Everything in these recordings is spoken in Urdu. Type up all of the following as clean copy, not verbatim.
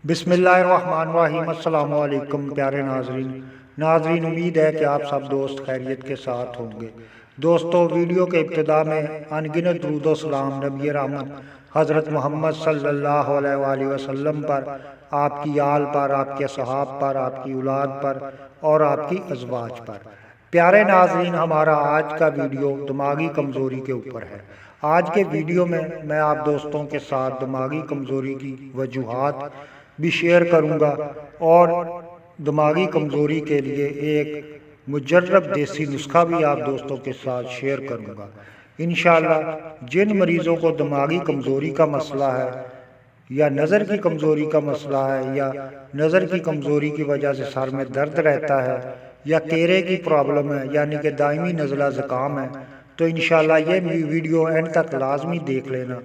بسم اللہ الرحمن الرحیم۔ السلام علیکم پیارے ناظرین، امید ہے کہ آپ سب دوست خیریت کے ساتھ ہوں گے۔ دوستو، ویڈیو کے ابتدا میں انگنت درود و سلام نبی رحمت حضرت محمد صلی اللہ علیہ وآلہ وسلم پر، آپ کی آل پر، آپ کے صحاب پر، آپ کی اولاد پر اور آپ کی ازواج پر۔ پیارے ناظرین، ہمارا آج کا ویڈیو دماغی کمزوری کے اوپر ہے۔ آج کے ویڈیو میں آپ دوستوں کے ساتھ دماغی کمزوری کی وجوہات بھی شیئر کروں گا اور دماغی کمزوری کے لیے ایک مجرب دیسی نسخہ بھی آپ دوستوں کے ساتھ شیئر کروں گا۔ انشاءاللہ جن مریضوں کو دماغی کمزوری کا مسئلہ ہے یا نظر کی کمزوری کا مسئلہ ہے یا نظر کی کمزوری کی وجہ سے سر میں درد رہتا ہے یا کیرے کی پرابلم ہے یعنی کہ دائمی نزلہ زکام ہے، تو انشاءاللہ یہ ویڈیو اینڈ تک لازمی دیکھ لینا۔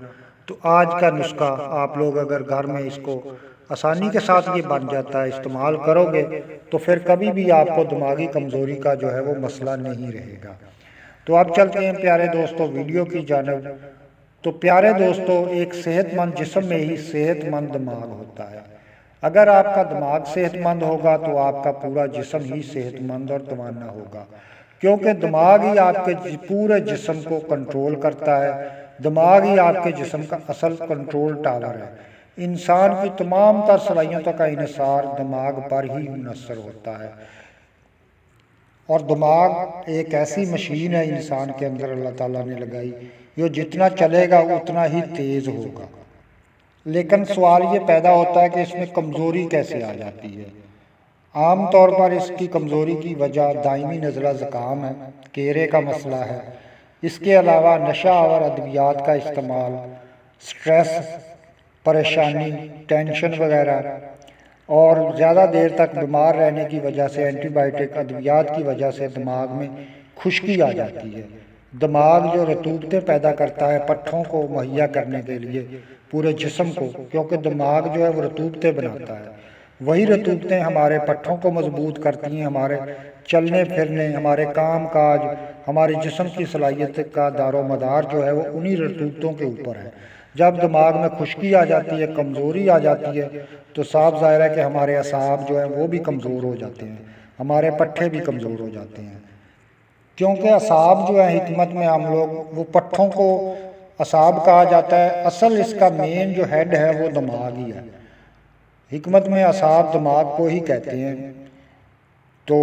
تو آج کا نسخہ آپ لوگ اگر گھر میں اس کو آسانی کے ساتھ یہ بن جاتا ہے، استعمال کرو گے تو پھر کبھی بھی آپ کو دماغی کمزوری کا جو ہے وہ مسئلہ نہیں رہے گا۔ تو اب چلتے ہیں پیارے دوستو ویڈیو کی جانب۔ تو پیارے دوستو، ایک صحت مند جسم میں ہی صحت مند دماغ ہوتا ہے۔ اگر آپ کا دماغ صحت مند ہوگا تو آپ کا پورا جسم ہی صحت مند اور توانا ہوگا، کیونکہ دماغ ہی آپ کے پورے جسم کو کنٹرول کرتا ہے۔ دماغ ہی آپ کے جسم کا اصل کنٹرول ٹاور ہے۔ انسان کی تمام تر صلاحیتوں کا انحصار دماغ پر ہی منحصر ہوتا ہے، اور دماغ ایک ایسی مشین ہے انسان کے اندر اللہ تعالیٰ نے لگائی، جو جتنا چلے گا اتنا ہی تیز ہوگا۔ لیکن سوال یہ پیدا ہوتا ہے کہ اس میں کمزوری کیسے آ جاتی ہے؟ عام طور پر اس کی کمزوری کی وجہ دائمی نزلہ زکام ہے، کیرے کا مسئلہ ہے۔ اس کے علاوہ نشہ آور ادویات کا استعمال، سٹریس، پریشانی، ٹینشن وغیرہ، اور زیادہ دیر تک بیمار رہنے کی وجہ سے اینٹی بائیوٹک ادویات کی وجہ سے دماغ میں خشکی آ جاتی ہے۔ دماغ جو رطوبتیں پیدا کرتا ہے پٹھوں کو مہیا کرنے کے لیے پورے جسم کو، کیونکہ دماغ جو ہے وہ رطوبتیں بناتا ہے، وہی رطوبتیں ہمارے پٹھوں کو مضبوط کرتی ہیں۔ ہمارے چلنے پھرنے، ہمارے کام کاج، ہمارے جسم کی صلاحیت کا دار و مدار جو ہے وہ انہی رطوبتوں کے اوپر ہے۔ جب دماغ میں خشکی آ جاتی ہے، کمزوری آ جاتی ہے، تو صاف ظاہر ہے کہ ہمارے اعصاب جو ہیں وہ بھی کمزور ہو جاتے ہیں، ہمارے پٹھے بھی کمزور ہو جاتے ہیں، کیونکہ اعصاب جو ہے حکمت میں ہم لوگ وہ پٹھوں کو اعصاب کہا جاتا ہے، اصل اس کا مین جو ہیڈ ہے وہ دماغ ہی ہے۔ حکمت میں اعصاب دماغ کو ہی کہتے ہیں، تو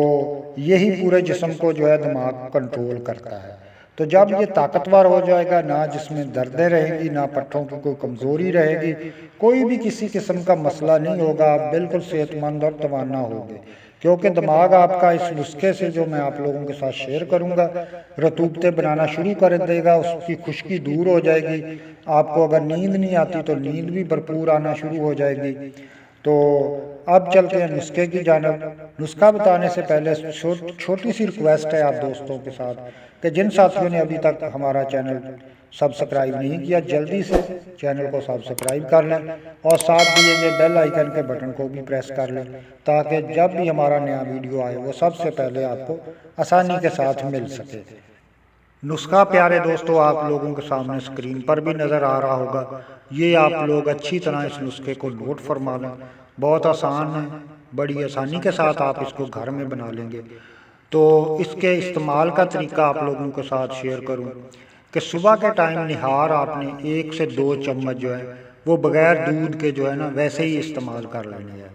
یہی پورے جسم کو جو ہے دماغ کنٹرول کرتا ہے۔ تو جب یہ طاقتور ہو جائے گا، نہ جس میں دردیں رہیں گی، نہ پٹھوں کی کوئی کمزوری رہے گی، کوئی بھی کسی قسم کا مسئلہ نہیں ہوگا، آپ بالکل صحت مند اور توانا ہوگے، کیونکہ دماغ آپ کا اس نسخے سے جو میں آپ لوگوں کے ساتھ شیئر کروں گا رطوبتیں بنانا شروع کر دے گا، اس کی خشکی دور ہو جائے گی۔ آپ کو اگر نیند نہیں آتی تو نیند بھی بھرپور آنا شروع ہو جائے گی۔ تو اب چلتے ہیں نسخے کی جانب۔ نسخہ بتانے سے پہلے چھوٹی سی ریکویسٹ ہے آپ دوستوں کے ساتھ کہ جن ساتھیوں نے ابھی تک ہمارا چینل سبسکرائب نہیں کیا، جلدی سے چینل کو سبسکرائب کر لیں اور ساتھ دیے گئے بیل آئیکن کے بٹن کو بھی پریس کر لیں، تاکہ جب بھی ہمارا نیا ویڈیو آئے وہ سب سے پہلے آپ کو آسانی کے ساتھ مل سکے۔ نسخہ پیارے دوستو آپ لوگوں کے سامنے اسکرین پر بھی نظر آ رہا ہوگا۔ یہ آپ لوگ اچھی طرح اس نسخے کو نوٹ فرما لیں، بہت آسان ہے، بڑی آسانی کے ساتھ آپ اس کو گھر میں بنا لیں گے۔ تو اس کے استعمال کا طریقہ آپ لوگوں کے ساتھ شیئر کروں کہ صبح کے ٹائم نہار آپ نے 1 سے 2 چمچ جو ہے وہ بغیر دودھ کے جو ہے نا ویسے ہی استعمال کر لینا ہے،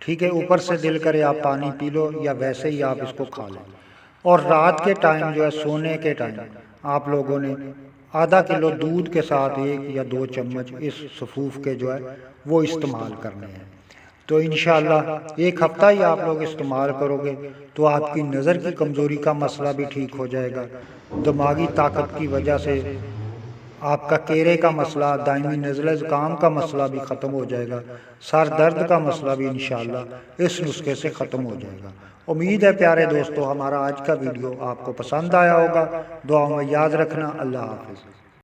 ٹھیک ہے؟ اوپر سے دل کرے آپ پانی پی لو یا ویسے ہی آپ اس کو کھا لیں۔ اور رات کے ٹائم جو ہے سونے کے ٹائم آپ لوگوں نے آدھا کلو دودھ کے ساتھ 1 یا 2 چمچ اس سفوف کے جو ہے وہ استعمال کرنے ہیں۔ تو انشاءاللہ ایک ہفتہ ہی آپ لوگ استعمال کرو گے تو آپ کی نظر کی کمزوری کا مسئلہ بھی ٹھیک ہو جائے گا، دماغی طاقت کی وجہ سے آپ کا کیرے کا مسئلہ، دائمی نزلہ زکام کا مسئلہ بھی ختم ہو جائے گا، سر درد کا مسئلہ بھی انشاءاللہ اس نسخے سے ختم ہو جائے گا۔ امید ہے پیارے دوستو ہمارا آج کا ویڈیو آپ کو پسند آیا ہوگا، دعاؤں میں یاد رکھنا۔ اللہ حافظ۔